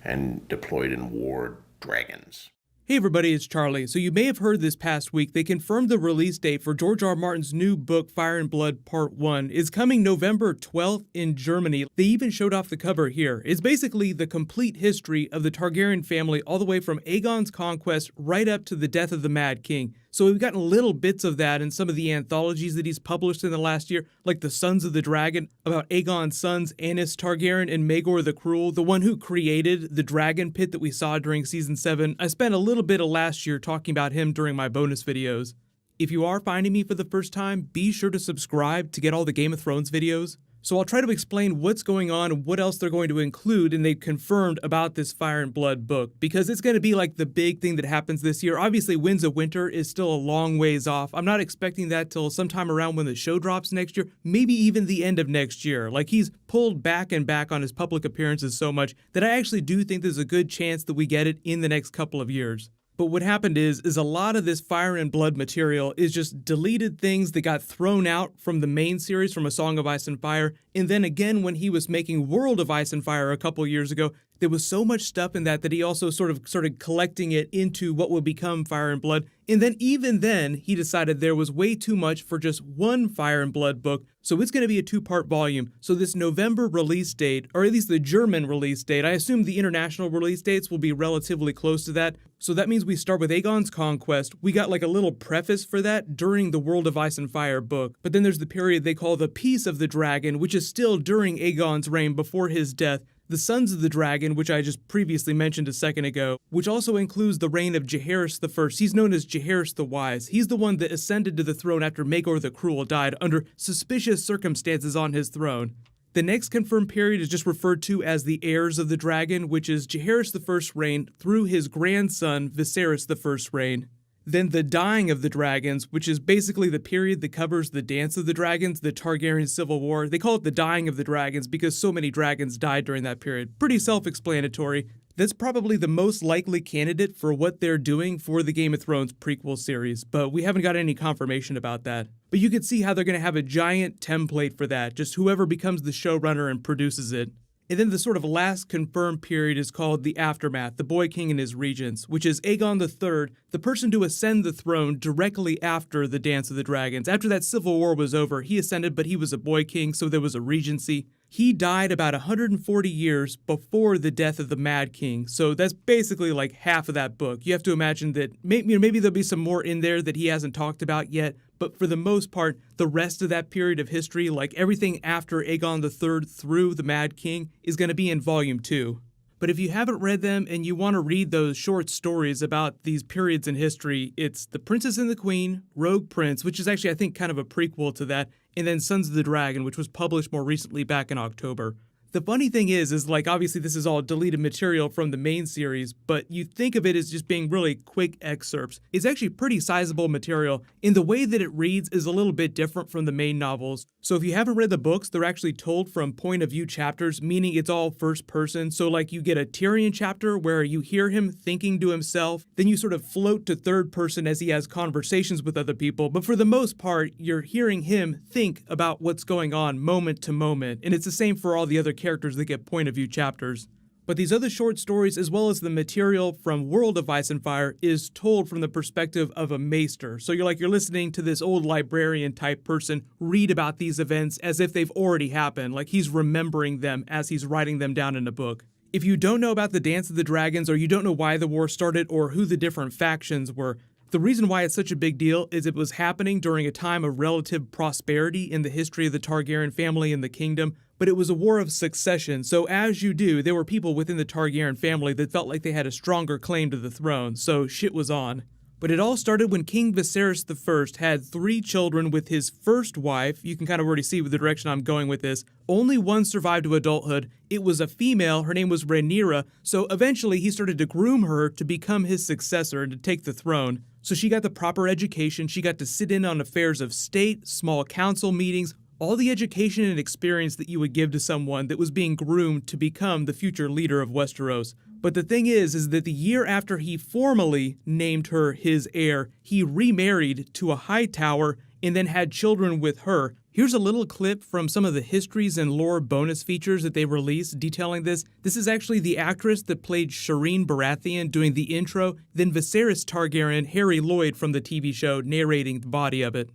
and deployed in war dragons. Hey everybody, it's Charlie. So you may have heard this past week, they confirmed the release date for George R. R. Martin's new book, Fire and Blood Part 1, is coming November 12th in Germany. They even showed off the cover here. It's basically the complete history of the Targaryen family all the way from Aegon's conquest right up to the death of the Mad King. So we've gotten little bits of that in some of the anthologies that he's published in the last year, like The Sons of the Dragon, about Aegon's sons, Aenys Targaryen and Maegor the Cruel, the one who created the dragon pit that we saw during Season 7. I spent a little bit of last year talking about him during my bonus videos. If you are finding me for the first time, be sure to subscribe to get all the Game of Thrones videos. So I'll try to explain what's going on and what else they're going to include, and they've confirmed about this Fire and Blood book, because it's going to be like the big thing that happens this year. Obviously, Winds of Winter is still a long ways off. I'm not expecting that till sometime around when the show drops next year, maybe even the end of next year. Like, he's pulled back and back on his public appearances so much that I actually do think there's a good chance that we get it in the next couple of years. But what happened is a lot of this Fire and Blood material is just deleted things that got thrown out from the main series, from A Song of Ice and Fire. And then again, when he was making World of Ice and Fire a couple years ago, there was so much stuff in that he also sort of started collecting it into what would become Fire and Blood. And then even then, he decided there was way too much for just one Fire and Blood book, so it's going to be a two-part volume. So this November release date, or at least the German release date, I assume the international release dates will be relatively close to that. So that means we start with Aegon's conquest. We got like a little preface for that during the World of Ice and Fire book. But then there's the period they call the Peace of the Dragon, which is still during Aegon's reign before his death. The Sons of the Dragon, which I just previously mentioned a second ago, which also includes the reign of Jaehaerys I. He's known as Jaehaerys the Wise. He's the one that ascended to the throne after Maegor the Cruel died under suspicious circumstances on his throne. The next confirmed period is just referred to as the Heirs of the Dragon, which is Jaehaerys I's reign through his grandson Viserys I's reign. Then the Dying of the Dragons, which is basically the period that covers the Dance of the Dragons, the Targaryen Civil War. They call it the Dying of the Dragons because so many dragons died during that period. Pretty self-explanatory. That's probably the most likely candidate for what they're doing for the Game of Thrones prequel series, but we haven't got any confirmation about that. But you can see how they're going to have a giant template for that, just whoever becomes the showrunner and produces it. And then the sort of last confirmed period is called the Aftermath, the Boy King and his regents, which is Aegon III, the person to ascend the throne directly after the Dance of the Dragons. After that civil war was over, he ascended, but he was a boy king, so there was a regency. He died about 140 years before the death of the Mad King, so that's basically like half of that book. You have to imagine that maybe there'll be some more in there that he hasn't talked about yet, but for the most part, the rest of that period of history, like everything after Aegon III through the Mad King, is going to be in Volume 2. But if you haven't read them and you want to read those short stories about these periods in history, it's The Princess and the Queen, Rogue Prince, which is actually, I think, kind of a prequel to that, and then Sons of the Dragon, which was published more recently back in October. The funny thing is like, obviously this is all deleted material from the main series, but you think of it as just being really quick excerpts. It's actually pretty sizable material, and the way that it reads is a little bit different from the main novels. So if you haven't read the books, they're actually told from point of view chapters, meaning it's all first person. So like you get a Tyrion chapter where you hear him thinking to himself, then you sort of float to third person as he has conversations with other people. But for the most part, you're hearing him think about what's going on moment to moment. And it's the same for all the other characters that get point of view chapters. But these other short stories, as well as the material from World of Ice and Fire, is told from the perspective of a maester. So you're listening to this old librarian type person read about these events as if they've already happened, like he's remembering them as he's writing them down in a book. If you don't know about the Dance of the Dragons, or you don't know why the war started, or who the different factions were, the reason why it's such a big deal is it was happening during a time of relative prosperity in the history of the Targaryen family and the kingdom, but it was a war of succession, so as you do, there were people within the Targaryen family that felt like they had a stronger claim to the throne, so shit was on. But it all started when King Viserys I had 3 children with his first wife. You can kind of already see the direction I'm going with this. Only one survived to adulthood. It was a female, her name was Rhaenyra, so eventually he started to groom her to become his successor and to take the throne. So she got the proper education, she got to sit in on affairs of state, small council meetings, all the education and experience that you would give to someone that was being groomed to become the future leader of Westeros. But the thing is that the year after he formally named her his heir, he remarried to a Hightower and then had children with her. Here's a little clip from some of the histories and lore bonus features that they released detailing this. This is actually the actress that played Shireen Baratheon doing the intro, then Viserys Targaryen, Harry Lloyd from the TV show, narrating the body of it.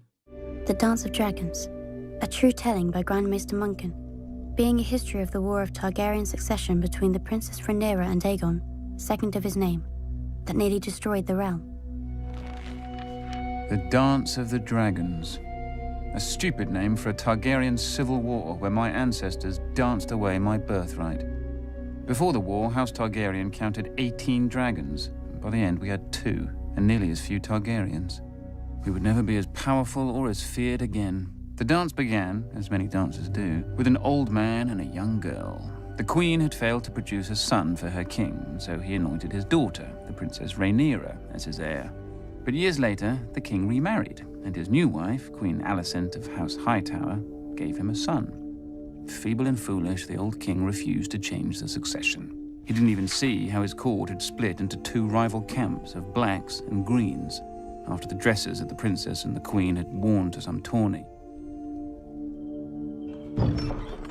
The Dance of Dragons, a true telling by Grandmaster Munkin, being a history of the war of Targaryen succession between the Princess Rhaenyra and Aegon, second of his name, that nearly destroyed the realm. The Dance of the Dragons. A stupid name for a Targaryen civil war where my ancestors danced away my birthright. Before the war, House Targaryen counted 18 dragons. By the end, we had 2, and nearly as few Targaryens. We would never be as powerful or as feared again. The dance began, as many dances do, with an old man and a young girl. The queen had failed to produce a son for her king, so he anointed his daughter, the Princess Rhaenyra, as his heir. But years later, the king remarried, and his new wife, Queen Alicent of House Hightower, gave him a son. Feeble and foolish, the old king refused to change the succession. He didn't even see how his court had split into 2 rival camps of blacks and greens, after the dresses that the princess and the queen had worn to some tourney.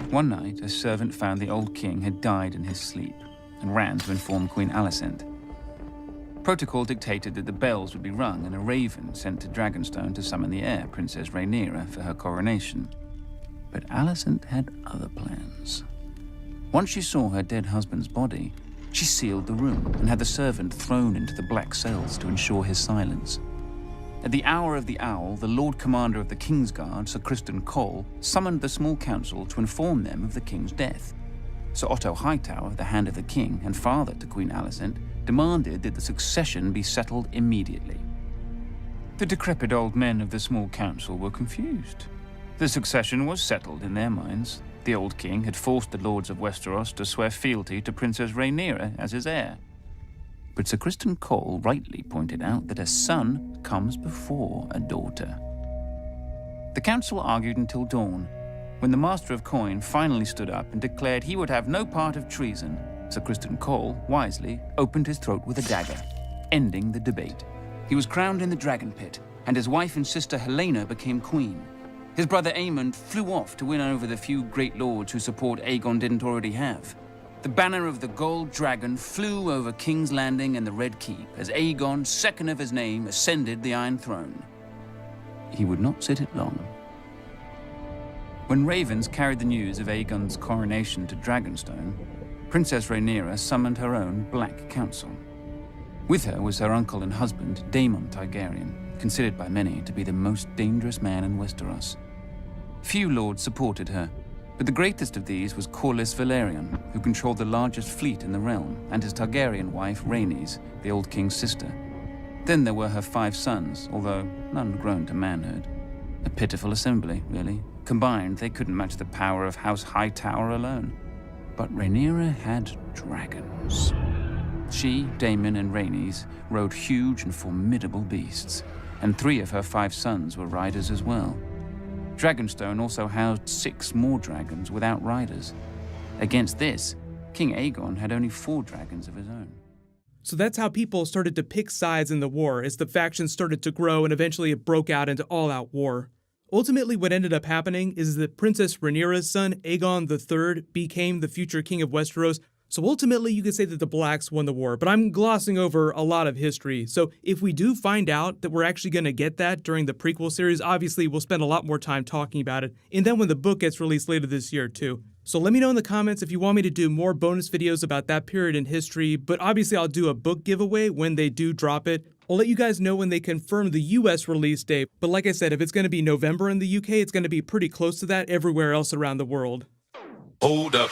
One night, a servant found the old king had died in his sleep, and ran to inform Queen Alicent. Protocol dictated that the bells would be rung and a raven sent to Dragonstone to summon the heir, Princess Rhaenyra, for her coronation. But Alicent had other plans. Once she saw her dead husband's body, she sealed the room and had the servant thrown into the black cells to ensure his silence. At the hour of the owl, the Lord Commander of the Kingsguard, Sir Criston Cole, summoned the small council to inform them of the king's death. Sir Otto Hightower, the Hand of the King and father to Queen Alicent, demanded that the succession be settled immediately. The decrepit old men of the small council were confused. The succession was settled in their minds. The old king had forced the lords of Westeros to swear fealty to Princess Rhaenyra as his heir. But Sir Criston Cole rightly pointed out that a son comes before a daughter. The council argued until dawn, when the Master of Coin finally stood up and declared he would have no part of treason. Sir Criston Cole, wisely, opened his throat with a dagger, ending the debate. He was crowned in the Dragon Pit, and his wife and sister Helena became queen. His brother Aemond flew off to win over the few great lords whose support Aegon didn't already have. The banner of the Gold Dragon flew over King's Landing and the Red Keep as Aegon, second of his name, ascended the Iron Throne. He would not sit it long. When ravens carried the news of Aegon's coronation to Dragonstone, Princess Rhaenyra summoned her own Black Council. With her was her uncle and husband, Daemon Targaryen, considered by many to be the most dangerous man in Westeros. Few lords supported her, but the greatest of these was Corlys Velaryon, who controlled the largest fleet in the realm, and his Targaryen wife, Rhaenys, the old king's sister. Then there were her 5 sons, although none grown to manhood. A pitiful assembly, really. Combined, they couldn't match the power of House Hightower alone. But Rhaenyra had dragons. She, Daemon, and Rhaenys rode huge and formidable beasts, and 3 of her 5 sons were riders as well. Dragonstone also housed 6 more dragons without riders. Against this, King Aegon had only 4 dragons of his own. So that's how people started to pick sides in the war as the factions started to grow and eventually it broke out into all-out war. Ultimately, what ended up happening is that Princess Rhaenyra's son, Aegon III, became the future king of Westeros. So ultimately, you could say that the Blacks won the war, but I'm glossing over a lot of history. So if we do find out that we're actually going to get that during the prequel series, obviously we'll spend a lot more time talking about it. And then when the book gets released later this year too. So let me know in the comments if you want me to do more bonus videos about that period in history, but obviously I'll do a book giveaway when they do drop it. I'll let you guys know when they confirm the US release date, but like I said, if it's going to be November in the UK, it's going to be pretty close to that everywhere else around the world. Hold up.